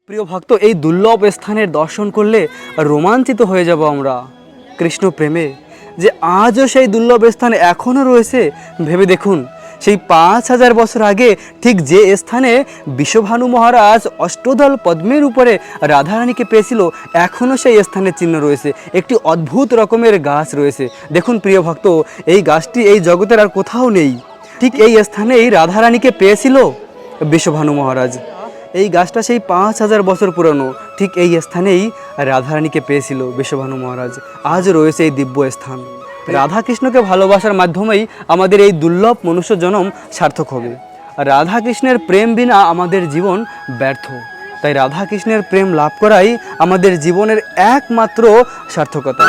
প্রিয় ভক্ত, এই দুর্লভ স্থানের দর্শন করলে রোমাঞ্চিত হয়ে যাব আমরা কৃষ্ণ প্রেমে। যে আজও সেই দুর্লভ স্থান এখনও রয়েছে, ভেবে দেখুন। সেই 5000 বছর আগে ঠিক যে স্থানে বিষভানু মহারাজ অষ্টদল পদ্মের উপরে রাধারানীকে পেয়েছিল, এখনও সেই স্থানের চিহ্ন রয়েছে। একটি অদ্ভুত রকমের গাছ রয়েছে। দেখুন প্রিয় ভক্ত, এই গাছটি এই জগতের আর কোথাও নেই। ঠিক এই স্থানেই রাধারানীকে পেয়েছিল বিষভানু মহারাজ। এই গাছটা সেই 5000 বছর পুরনো। ঠিক এই স্থানেই রাধারানীকে পেয়েছিল বিষভানু মহারাজ। আজ রয়েছে এই দিব্য স্থান। রাধাকৃষ্ণকে ভালোবাসার মাধ্যমেই আমাদের এই দুর্লভ মনুষ্য জন্ম সার্থক হবে। রাধাকৃষ্ণের প্রেম বিনা আমাদের জীবন ব্যর্থ। তাই রাধাকৃষ্ণের প্রেম লাভ করাই আমাদের জীবনের একমাত্র সার্থকতা।